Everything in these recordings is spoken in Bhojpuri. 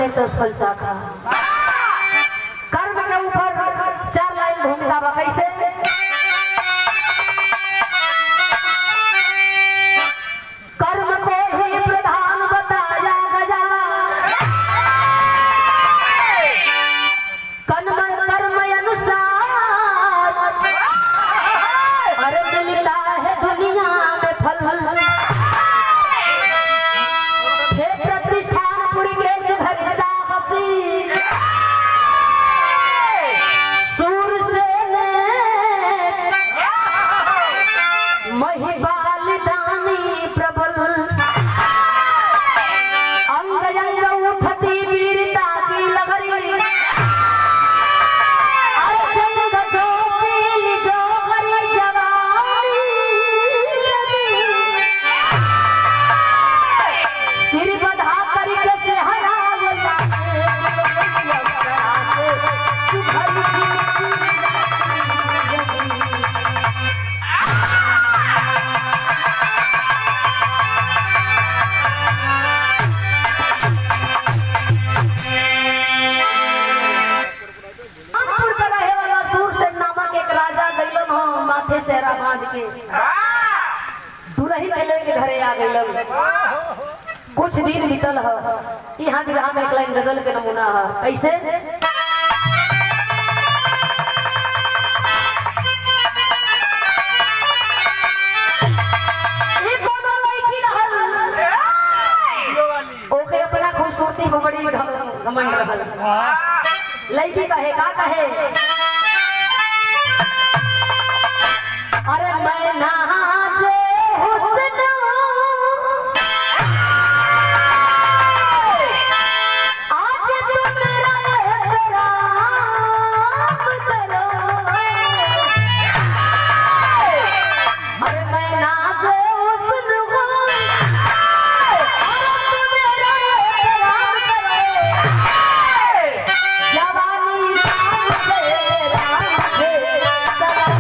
निर्दोष फल चाखा। कर्म के ऊपर 4 लाइन भूमिका बा कैसे। कर्म को ही प्रधान बताया गया, कर्म अनुसार अरे मिलता है दुनिया में फल। हे प्रतिष्ठानपुर के सुधर साहसी सूर से महिपाल दानी प्रबल, अंग अंग उठती वीरता की लहरी, अर्जंग जोशील जोहरी जवानी, सिर बधा करके से हरावला सुधर जी। सेहरा बांध के दुल्ही के लेके घरे आ गई। कुछ दिन बीतल है, यहाँ विरह में एक लाइन गजल के नमूना है कैसे। ओके अपना खूबसूरती में बड़ी घमंड रहल, लड़की कहे का कहे, अरे मैं नाचे हुस्न आज तुम मेरा एहतराम करो, अरे मैं नाचे हुस्न हूँ तुम मेरा एहतराम करो, जवानी सलाम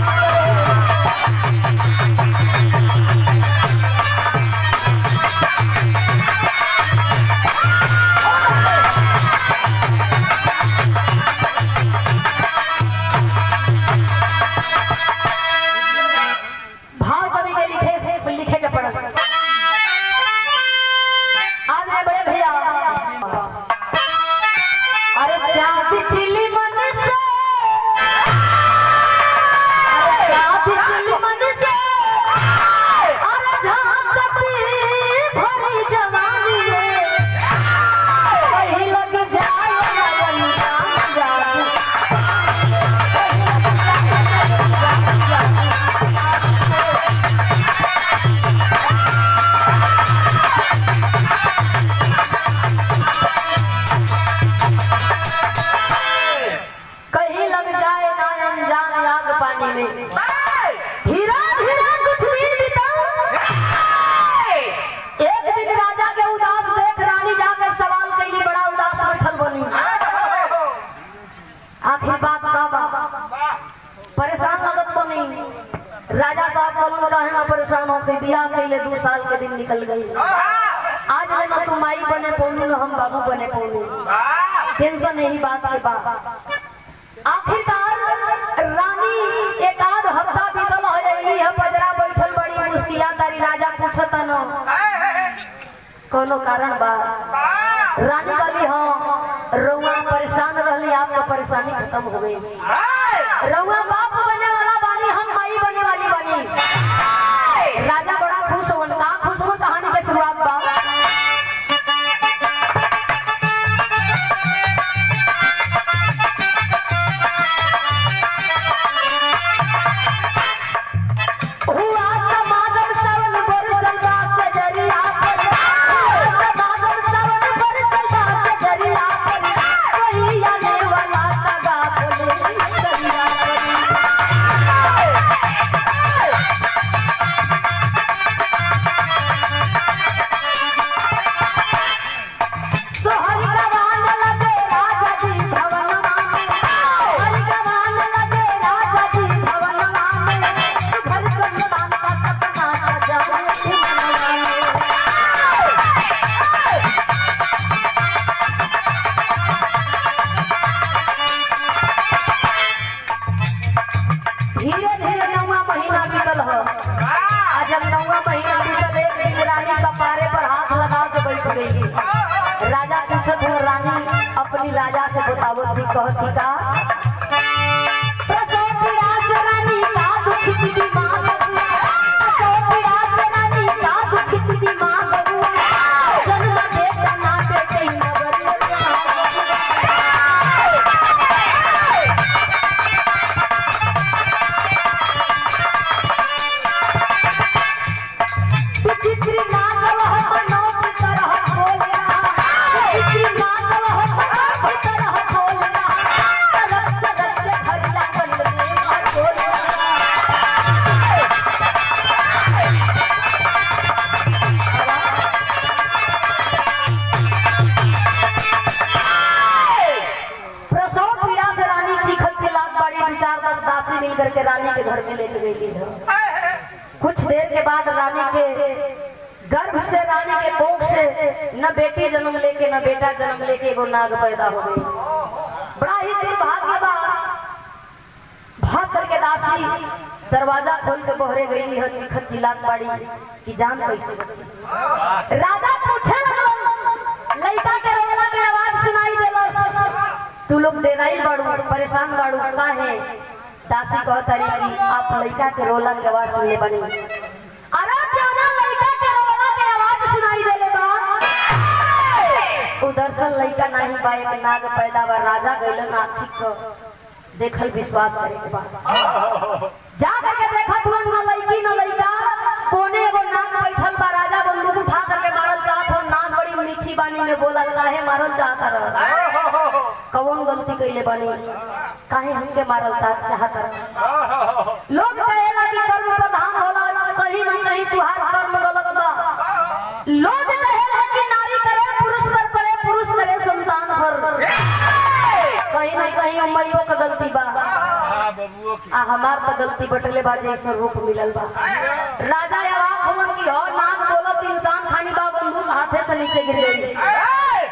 राजा साहब बोलूं कहना परेशान हो के बियाह कैले 2 साल के दिन निकल गई। आज लेना तुम माई बने पौलू न हम बाबू बने पौलू, टेंशन यही बात के बाद। आखिरकार रानी एक आध हफ्ता बीतल हो जाएगी है, पजरा बैठल बड़ी मुस्किया तारी। राजा पूछत न कोनो कारण बा, रानी वाली हो रउआ परेशान रहली, आपका परेशानी खत्म हो गई। रउआ बाप बने वाला बानी, हम माई बने वाली बानी। राजा बड़ा खुश हो, का खुश हो कहानी के शुरुआत बा। अपनी राजा से बतावत थी, कहती का प्रसव पीड़ा से रानी का दुखित दिमाग, प्रसव पीड़ा से रानी का दुखित दिमाग, जन्म बेटा ना बेटे नगर विचित्र नाग वह मनो की तरह बोला, विचित्र नाग वह मनो की तरह बोला, सरक सरक के भरिया कंड में बोला। प्रसव पीड़ा से रानी चीखत चिल्लात बाड़ी, 2-4-10 दासी मिल करके रानी के घर में लेके गई है। कुछ देर के बाद रानी के गर्भ से, रानी के कोख से न बेटी जन्म लेके न बेटा जन्म लेके एगो नाग पैदा हो गई। बड़ा ही दुर्भाग्य बा। भाग करके दासी दरवाजा खोल के बहरे गई है, चीखत चिल्लात बाड़ी कि जान कैसे बची। राजा पूछे लगलन, लड़का के रोला के आवाज सुनाई देलस, तू लोग डेराइल बाड़ू, परेशान बाड़ू, काहे? दासी कहता रही कि आप लड़का के रोला के आवाज सुनले बनी। अरे जाना लड़का के रोला के आवाज सुनाई देले बा, उधर से लड़का नहीं पाए के नाग पैदा बा। राजा गइलन आखिर को देखल विश्वास करे के बाद जा करके देखा तुरंत न लड़की न लड़का, कोने एगो नाग बैठल बा। राजा बंदूक उठा करके मारल चाहत हो, नाग बड़ी मीठी बानी में बोला, काहे मारल चाहता रह? कौन गलती कइले बानी, काहे हमके मारल चाहता रह? लोग कहेला कि कर्म प्रधान होला, कहीं ना कहीं तुहार कर्म गलत बा। लोग कहेला कि नारी करे पुरुष पर करे, पुरुष करे संतान पर, कहीं ना कहीं अम्मइयों का गलती बा। आ हमार तो गलती बटले बा, जैसा रूप मिलल बा। राजा अवाक होवन की हो, नाग बोलत इंसान खानी बा, बंदूक हाथे से नीचे गिर गई।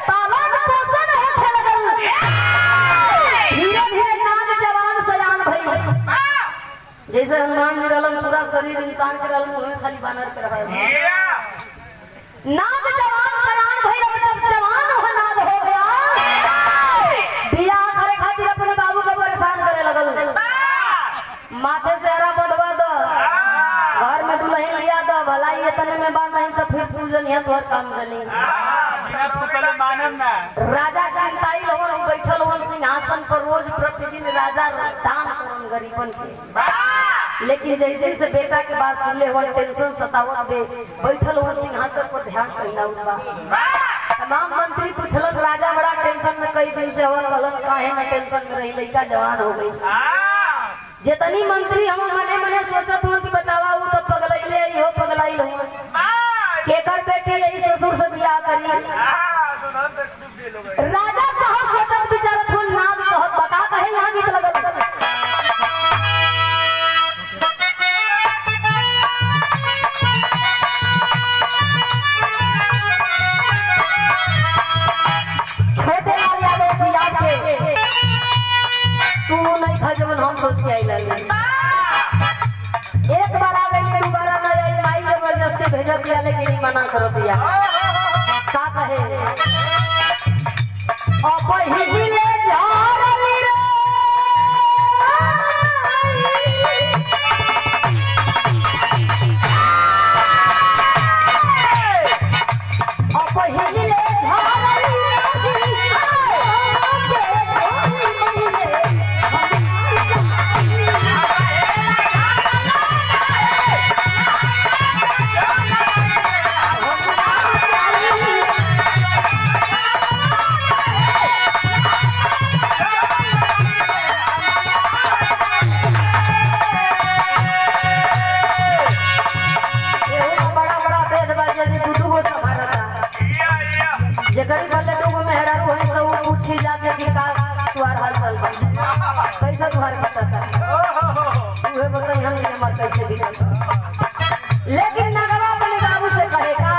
पालन पोषण होखे लगल, धीरे धीरे नाग जवान सयान भइल। जैसे हनुमान जी रहलन, पूरा शरीर इंसान के रहल, मुंह में खाली बानर के रहल। नाग जवान सयान भइल, जब जवान हो नाग हो गया, बियाह करे खातिर अपने बाबू को परेशान करे लगल। माथे से हरा बंधवा दो, घर में दुल्हन लिया दो, भलाई ये तने में बात नहीं तो फिर पूजन है तोहर काम जनी। राजा चिंताई लोगन बैठल होन सिंहासन पर, रोज प्रतिदिन राजा दान करन गरीबन के। लेकिन जैसे जैसे बेटा के बात सुनले हो, टेंशन सतावत बे, बैठल हो सिंहासन पर ध्यान कइला बा। तमाम मंत्री पूछलन, राजा बड़ा टेंशन में कई दिन से हो, कहलन काहे ना टेंशन में रही, लड़का जवान हो गई। जितनी मंत्री हम मने मने सोचत हो कि बतावा वो तो पगलैले हो, पगलाइल हो, केकर बेटी यही ससुर से बियाह करी। राजा साहब सोचत विचारत हो, नाग कहत बता कहे यहाँ गीत लगल। छोटे लाल यादव जी याद के तू नहीं था जब हम सोच के आई लाली। एक बार आ गई, दोबारा न आई, माई जबरदस्ती भेज दिया, लेकिन मना कर दिया। का कहे अपहिले झारली रे, अपहिले झारली जगह वाले लोग मेहरा को है सब पूछी जाके कि का तुहार हाल चल बा, कैसे तुहार पता था उहे बताई हम ने मर कैसे दिखा। लेकिन नगवा अपने बाबू से कहेगा,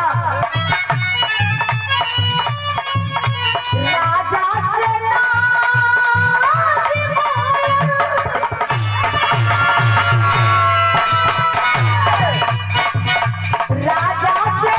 राजा से राजा से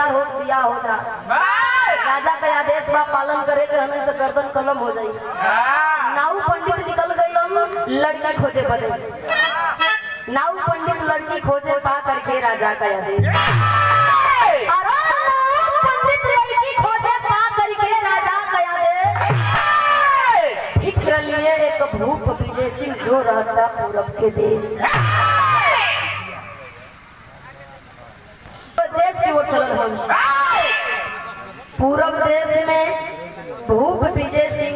तैयार हो बिया हो जा। राजा के आदेश बा पालन करे के हमें तो गर्दन कलम हो जाई। नाऊ पंडित निकल गई लड़की खोजे बदे। नाऊ पंडित लड़की खोजे पा करके राजा का आदेश। पंडित लड़की खोजे पा करके राजा का आदेश। फिक्र लिए एक भूप विजय सिंह जो रहता पूरब के देश। देश की ओर चल हम पूरब देश में भूप विजय सिंह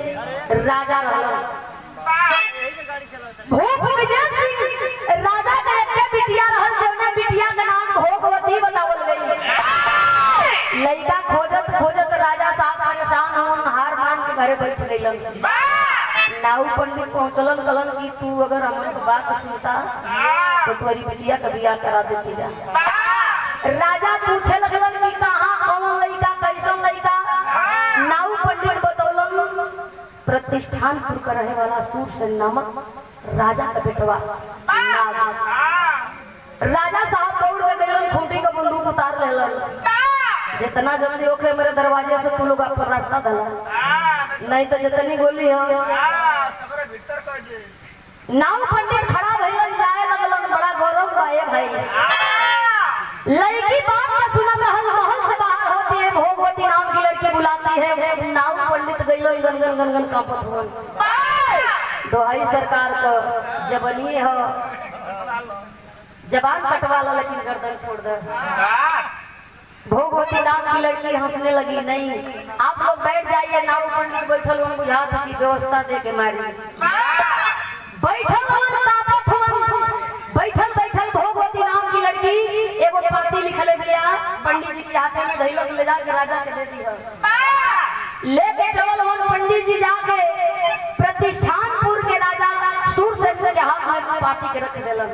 राजा रहल। भूप विजय सिंह राजा के एक बिटिया रहल जौने बिटिया के नाम भोगवती बतावल गई। लड़का खोजत खोजत राजा साहब परेशान होन हार मान के घरे बैठ गइलन। नाऊ पंडित पहुंचलन कलन की तू अगर हमारी बात सुनता तो तुम्हारी बिटिया का बियाह करा देती जा। राजा पूछे लगलन कि कहाँ कौन लड़का कैसन लड़का। नाऊ पंडित बतौलन प्रतिष्ठानपुर का रहे वाला सूरसेन नामक राजा का बेटवा। राजा साहब दौड़ के गइलन खूंटी का बंदूक उतार लेलन। जितना जल्दी होके मेरे दरवाजे से तू लोग आपका रास्ता धला नहीं तो जितनी गोली हो। नाऊ पंडित खड़ा भइलन जाए लगलन बड़ा गौरव बाए भाई। लड़की बात में सुनत रहल महल से बाहर होती है भोगवती नाम की लड़की बुलाती है। नाऊ पंडित गइलो गन गन गन गन कांपत हुन। दोहाई सरकार को जबनी हो जबान कटवा ला लेकिन गर्दन छोड़ दे। भोगवती नाम की लड़की हंसने लगी। नहीं आप लोग बैठ जाइए। नाऊ पंडित बैठल हुन बुझात की व्यवस्था दे के मारी। बैठल हुन कांपत हुन। बैठल बैठल भोगवती नाम की लड़की एगो पाती लिखले बिया पंडित जी के हाथे में धइलस ले जाके राजा के दे दी है। लेके चलल हुन पंडित जी जाके प्रतिष्ठानपुर के राजा सूरसेन के हाथ में पाती के रख देलन।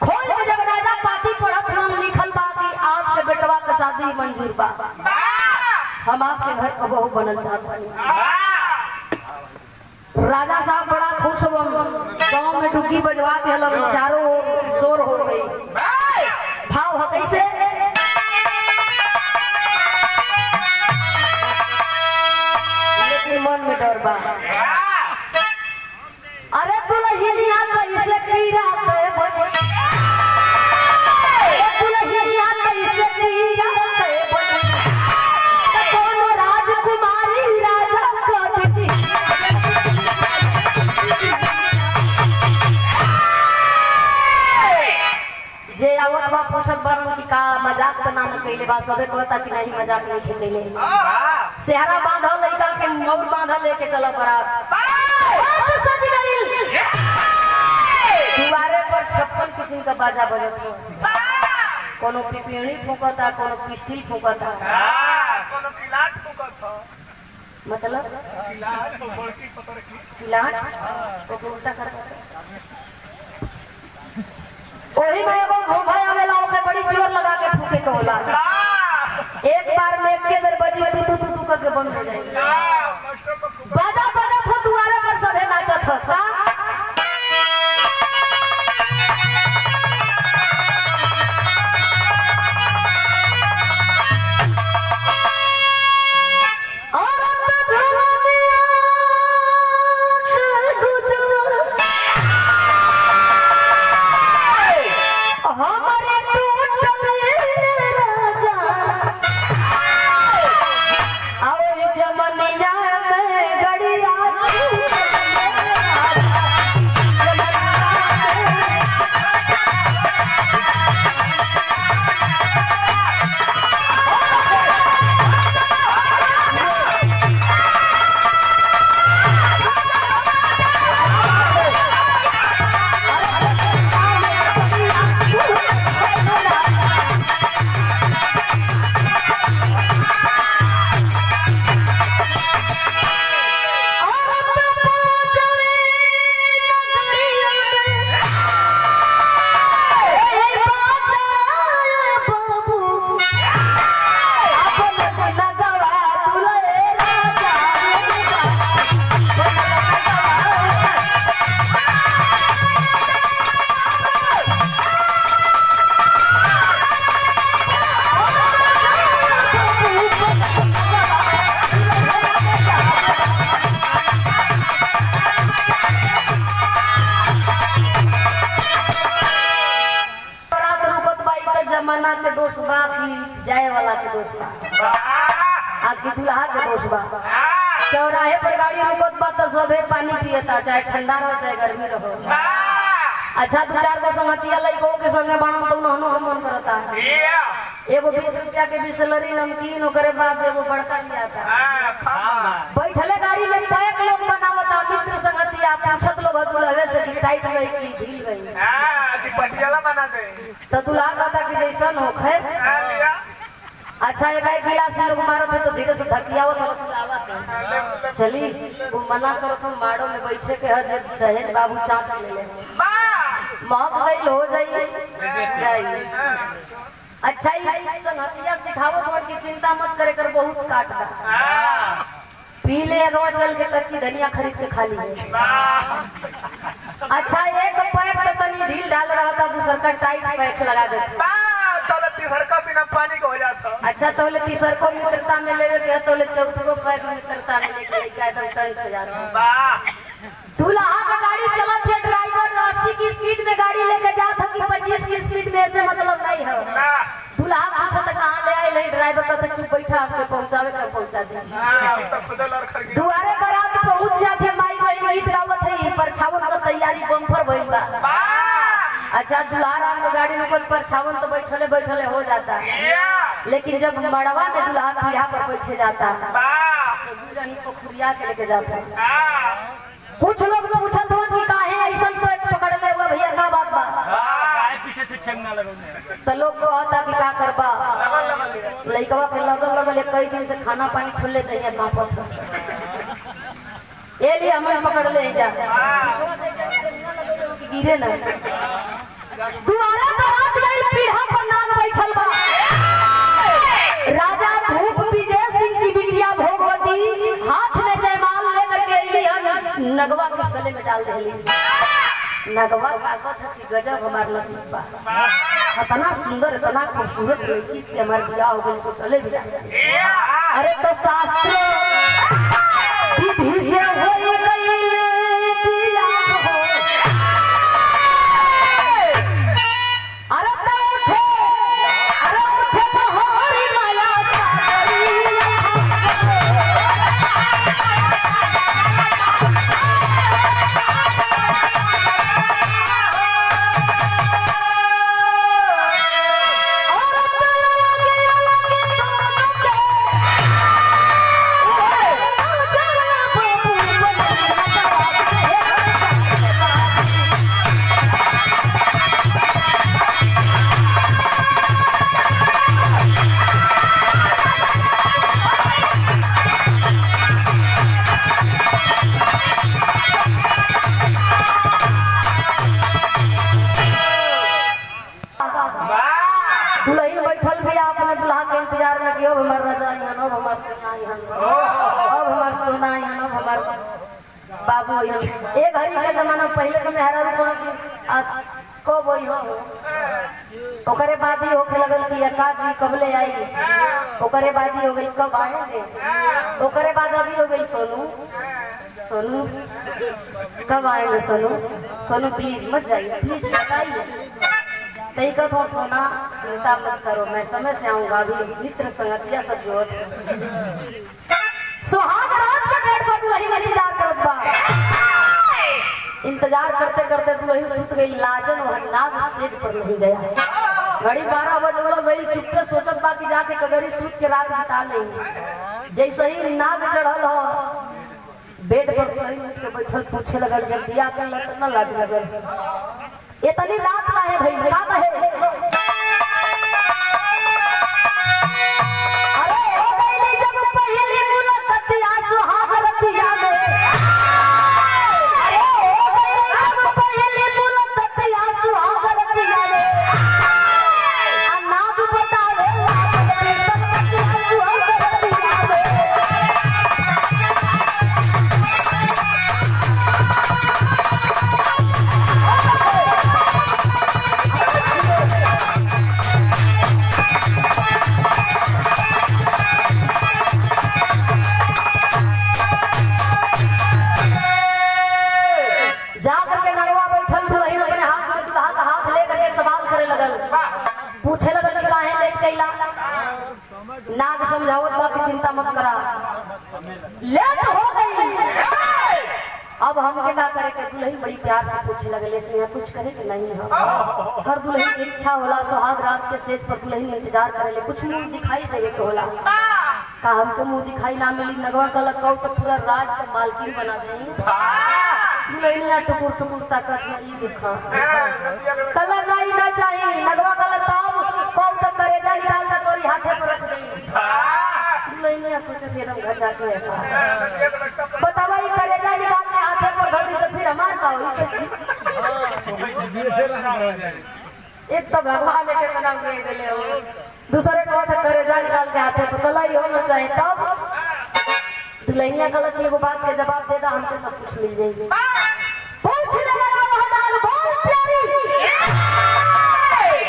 खोल के जब राजा पाती पढ़त नाम लिखल बा कि आपके बेटवा का शादी मंजूर बा। हम आपके घर का बहू बनल चाहत बानी। राजा साहब बड़ा खुश हुआ। गांव में डुग्गी बजवा देलन चारों ओर शोर हो गई। भाव है कैसे लेकिन मन में डर बा। अरे दुल्हनिया कैसे की रात बनी। दुल्हनिया कैसे की रात बनी। कोनो राजकुमारी राजा का बेटी। जे आवत बा पूछत बरन की का मजाक का नाम कइले बा सबे कहता कि नहीं मजाक नहीं खेले। सेहरा बांधल लइका के मौर बांधल लेके चलो बरात। बात सज गइल। दुआरे पर 56 किस्म का बाजा बजत हो। कोनो पिपीणी फूंकता कोनो पिस्टल फूंकता कोनो किलाट फूंकत हो। मतलब किलाट तो बड़की पतर की किलाट तो उल्टा करता। ओही में एगो घोंघा आवेला ओके बड़ी जोर लगा के फूके के होला। एक बार में एक के बेर बजी तू तू तू करके बंद हो जाएगी। बाजा बजत हो दुआरे पर सबे नाचत हो का। जमनिया में गड़िया जना के दोस्त बा कि जाए वाला के दोस्त बा आपकी दुल्हा के दोस्त बा चौराहे पर गाड़ी रुकत बा तो सबे पानी पियता चाहे ठंडा रहो चाहे गर्मी रहो अच्छा दो चार गो संगतिया लइको के संगे बनम तो उन्होंने मन करता एगो 20 रुपया के बिसलरी नमकीन ओकरे बाद एगो बड़का लिया था बैठले गाड़ी में पैक लोग बनावता मित्र संगतिया पूछत लोग दुल्हवे से कि टाइट गई कि ढील गई कि पटियाला बना दे तो दुल्हा कहता कि जैसन हो खैर अच्छा एक गिलास लोग मारत है तो धीरे से धकियावत और बुलावत चली वो मना करत हम माड़ो में बैठे के हज दहेज बाबू चाट ले ले महक गई हो जाई अच्छा ही संगतिया सिखावत हो कि चिंता मत करे कर बहुत काट बा पी ले अगवा चल के कच्ची धनिया खरीद के खा ली अच्छा एक पैक तो तनी ढील डाल रहा था दूसर का टाइट पैक लगा देते तीसर का बिना पानी को हो जाता अच्छा तो तीसर को मित्रता में लेवे के तो चौथ को पैक मित्रता में लेके एकदम टंच हो जाता दूल्हा का गाड़ी चला थे ड्राइवर 80 की स्पीड में गाड़ी लेके जात है कि 25 की स्पीड में ऐसे मतलब नहीं है दूल्हा पूछा तो कहाँ ले आए ले ड्राइवर का तो चुप बैठा आपके पहुंचावे कर पहुंचा दे दुआरे पर आप पहुंच जाते माई भाई गीत गावत है परछावन का तैयारी बम्पर भइल बा अच्छा दुल्हा राम को गाड़ी में कोई परछावन तो बैठले हो जाता लेकिन जब मड़वा में दुल्हा पीढ़ा पर बैठे जाता तो दुल्हनी को खुरिया के लेके जाता कुछ लोग पूछत हो कि काहे ऐसा पकड़ ले हुआ भैया का बात बा पीछे से छेड़ना लगो तो लोग को आता कि का करबा लइकवा के लगल कई दिन से खाना पानी छोड़ लेते हैं मापत ये लिए हमें पकड़ ले जा गिरे ना दुआरा बारात गई पीढ़ा पर नाग बैठल बा राजा भूप विजय सिंह की बिटिया भोगवती हाथ में जयमाल लेकर के अइली नगवा के गले में डाल देली नगवा ताकत है कि गजब हमार नसीब बा इतना सुंदर इतना खूबसूरत लड़की से हमार बियाह हो गई सो चले भी अरे तो शास्त्र विधि से हो गई बियाह हो अरे उठे बहोरी माया दुल्हन बैठल भी अपने दुल्हा के इंतजार में कि अब हमार रजाई हन अब हमार सोनाई हन अब हमार सोनाई हन अब हमार बाबू हन एक घड़ी के जमाना पहले के मेहरा रुको कि आज कब होई हो ओकरे बाद ही होखे लगल कि अक्का जी कब ले आई ओकरे बाद ही हो गई कब आएंगे ओकरे बाद अभी हो गई सोनू सोनू कब आएंगे सोनू सोनू प्लीज मत जाइए प्लीज बताइए तई कथो सोना चिंता मत करो मैं समय से आऊंगा अभी मित्र संगतिया सब जोत सुहाग रात के पेड़ पर दुल्हन इंतजार करत बा इंतजार करते करते दुल्हन सुत गई लाजन और नाग सेज पर नहीं गया घड़ी 12 बजे गई चुपके सोचत बा कि जाके कगरी सूत के रात बिता लेंगे जैसे ही नाग चढ़ल हो बेड पर दुल्हन उठ के बैठल पूछे लगल जब दिया के न लाज लगल इतनी रात का है भाई क्या कहे अरे हो गई जब पहली मुलाकात सुहाग रतिया में अरे हो गई जब पहली मुलाकात सुहाग रतिया में नाग बतावे सुहाग रतिया में पूछे लगा कि काहे लेट कैला। नाग समझावत बा कि चिंता मत करा, लेट हो गई। अब हमके का करे के दुल्हन बड़ी प्यार से पूछे लगले से कुछ करे कि नहीं हम। हर दुल्हन की इच्छा होला सुहाग रात के स्टेज पर दुल्हन इंतजार करेले, कुछ मुंह दिखाई दे के होला। का हमको मुंह दिखाई ना मिली, नगवा गलत कहू तो पूरा राज का मालकिन बना देंगे। दुल्हनिया टुकुर टुकुर ताकत में ई देखा कलर नहीं ना चाहिए, नगवा गलत कहू तो करेजा निकाल कर तोरी हाथे पर रख देंगे। दुल्हनिया सोचे एकदम घचा के बतावा ई करेजा निकाल के हाथे पर धर दी तो फिर हमार का होई। एक तो भगवान के नाम दे देले हो, दूसरे को तो करेजा निकाल के हाथे पर तलाई होना चाहिए। तब दुल्हनिया गलत एगो बात के जवाब दे दा, हमके सब कुछ मिल जाएगी। पूछने वाला महदान बोल प्यारी,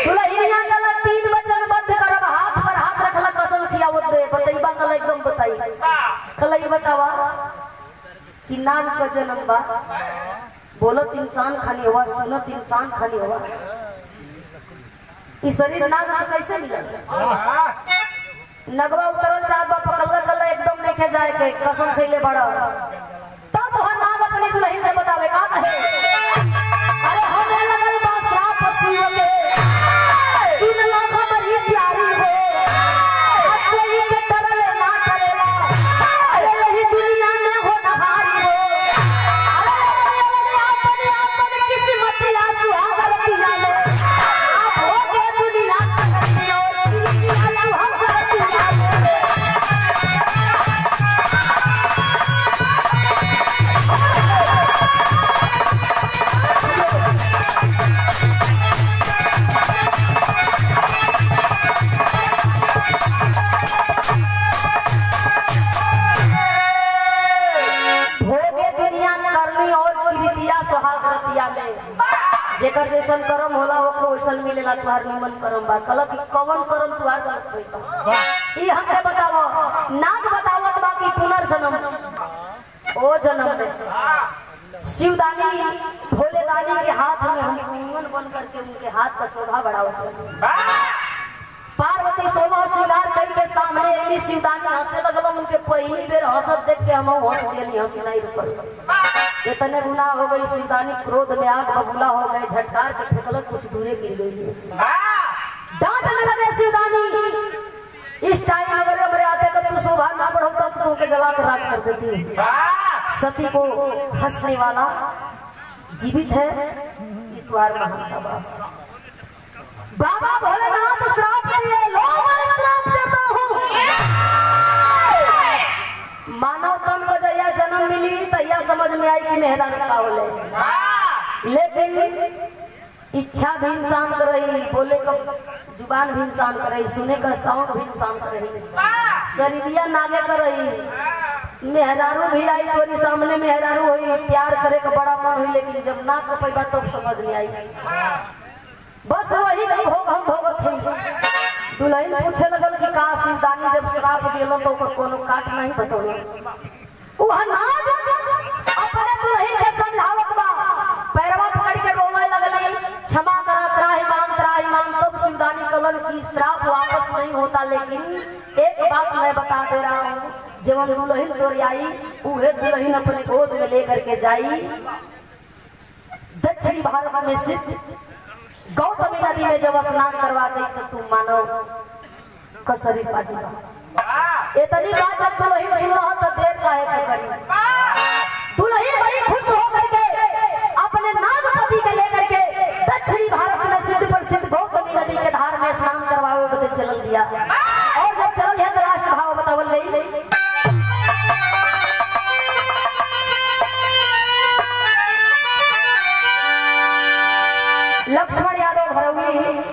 दुल्हनिया गलत तीन वचन बद्ध करब, हाथ पर हाथ रखला कसम खियावत दे। बतईबा कल एकदम बताई कल ई बतावा कि नाग का जन्म बा, बोलत इंसान खाली हुआ, सुनत इंसान खाली हुआ। इस शरीर नाग का कैसे मिला? नगवा उतरल चाहत बा, पकड़ला कल एकदम नहीं खे जाए के कसम खइले बड़ा। तब वह नाग अपनी दुल्हन से बतावे का कहे, अरे हमें लगल बा श्राप शिव के, सुन लो हमारी प्यारी हो, अब कोई के तरल ना करेला, अरे यही दुनिया में हो नहारी हो। अरे अपने अपने किस्मत या सुहाग रतिया में आप हो के दुनिया करतिया सुहाग रतिया में। भोगे दुनिया करनी और कृतिया सुहाग रतिया में, जेकर जैसन कर्म होला ओके वैसन मिलेला। तुहार निमन कर्म बा, गलत कवन कर्म तुहार गलत होई बा ई हमके बतावो। नाग बतावत बा कि पुनर्जन्म ओ जन्म में शिवदानी भोलेदानी के हाथ में हम कंगन बन करके उनके हाथ का शोभा बढ़ावत। पार्वती सोलह श्रृंगार करके सामने अली, शिवदानी हंसे लगल। उनके पहली बेर हंसत देख के हम हंस दियली, हंसी नहीं रुकल। इतने गुनाह हो गई, शिवदानी क्रोध में आग बबूला हो गए, झटकार के फेंकल, कुछ दूरे गिर गई। डांटने लगे शिवदानी, इस टाइम अगर हमरे आते का तू शोभा ना बढ़ाता तो तुमके जला कर राख कर देती। सती को हंसने वाला जीवित है, ये तुम्हार महानता बाबा भोलेनाथ श्राप दिए, लो मैं श्राप देता हूँ। मानव तन को जया जन्म मिली तैया समझ में आई कि मेहरा का बोले, लेकिन इच्छा भी इंसान कर रही, बोले का जुबान भी इंसान कर रही, सुने का साउंड भी इंसान कर रही, शरीरिया नागे कर रही। मेहरारू भी आई तोरी सामने, मेहरारू हुई, प्यार करे का बड़ा मन हुई, लेकिन जब ना को पैबा तब समझ में आई। बस वही जब भोग हम भोगत थे। दुल्हन पूछे लगल कि का शिवदानी जब श्राप दिलो तो ओकर कोनो काट नहीं बतौलो। वह नाग अपने दुल्हन के समझावत बा, पैरवा पकड़ के रोवे लगली, क्षमा करा त्राहिमाम। तब शिवदानी कलन की श्राप वापस नहीं होता, लेकिन एक बात मैं बता दे रहा हूँ, जब दुल्हन तोरी आई उहे दुल्हन अपने गोद में लेकर के जाई दक्षिणी भारत में स्थित गौतमी नदी में जब स्नान करवा गई तो तुम मानो कसरी बाजी इतनी बात जब दुल्हन सुना तो देर काहे के करी। दुल्हन बड़ी खुश हो करके अपने नागपति के लेकर के दक्षिणी भारत में सिद्ध प्रसिद्ध गौतमी नदी के धार में स्नान करवावे बदे चल दिया। और जब चल है तो राष्ट्र भाव बतावल गई। लक्ष्मण यादव भरौली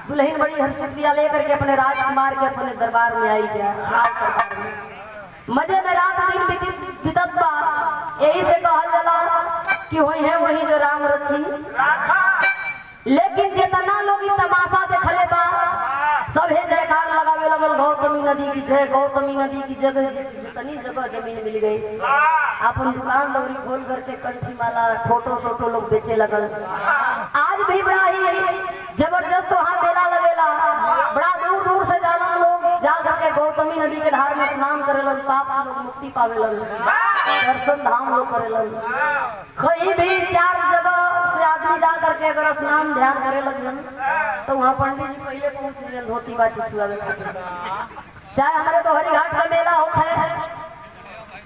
दुल्हन बड़ी हर्षित लेकर के अपने राजकुमार के अपने दरबार में आई गया। राज दरबार में मजे में रात दिन बीतत बा। यही से कहल जाला कि वही है वही जो राम रची। लेकिन जितना लोग तमाशा देखले बा सभे जयकार लगावे लगल गौतमी नदी की जय, गौतमी नदी की जगह जितनी जगह जमीन मिल गई अपन दुकान दौरी खोल करके कंठी माला फोटो सोटो लोग बेचे लगल। आज भी बड़ा ही जबरदस्त वहाँ मेला लगेला। बड़ा दूर दूर से जाला लोग जा करके गौतमी नदी के धार में स्नान करेलन, पाप लोग मुक्ति पावेलन, दर्शन धाम लोग करेलन। कहीं भी 4 जगह से आदमी जा करके अगर स्नान ध्यान करे लगलन तो वहाँ पंडित जी पहले पहुंच गए धोती बाछी छुआवे। चाहे हमारे तो हरी घाट का मेला हो है,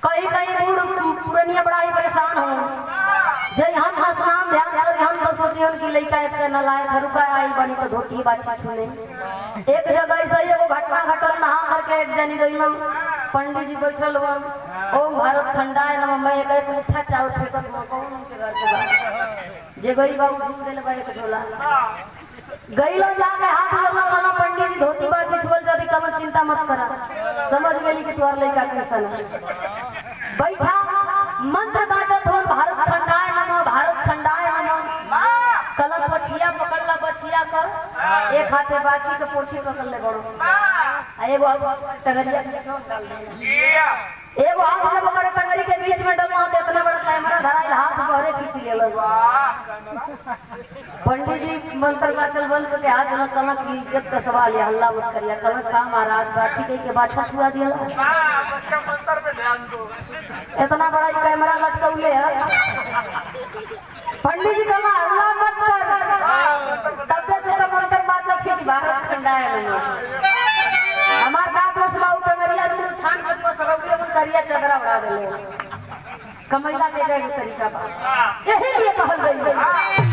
कहीं कहीं बूढ़ पुरनिया बड़ा ही परेशान हो जय हम स्नान ध्यान कर हम तो सोचे कि लड़का एक नलायक रुका आई बनी तो धोती बाछी छूने। एक जगह ऐसा ही एगो घटना घटल, नहा करके एक जनी गई पंडित जी बैठल हुआ, ओम भारत खंडाय नमः, मैं एक मुट्ठा चाउर फेंकत हुआ कौन उनके घर के बाहर जे गई बाबू दूध देले बा एक झोला गईलो जाके हाथ जोड़ला कहला पंडित जी धोती बाछी छुअल जदी कहला चिंता मत करा, समझ गेली कि तोर लइका कैसन है। बैठा मंत्र बाजत हो भारत खंडाय नमः, भारत खंडाय नमः। कलम बछिया पकड़ला, बछिया कर एक हाथे बाछी के पोछी पकड़ ले बड़ो एगो टगरिया के बीच में डाल दे। एगो हाथ जब अगर टंगरी के बीच में डलवा तो इतना बड़ा कैमरा धराइल हाथ बहरे खींच लेला। पंडित जी मंत्र का चल बंद करके हाथ न कनक की इज्जत का सवाल है, हल्ला मत करिया कनक का महाराज बाछी कह के बाछा छुआ दिया। बच्चा मंत्र पे ध्यान दो। इतना बड़ा कैमरा लटकौले है। पंडित जी कहला हल्ला मत कर, तबे से तो मंत्र बाचा थी कि भारत खंडाय नमः। हमार का दोस्त बाऊ टंगरिया दुनु छान के पसरौले उन करिया चदरा उड़ा देले। कमैला के तरीका बा, यही लिए कहल गई।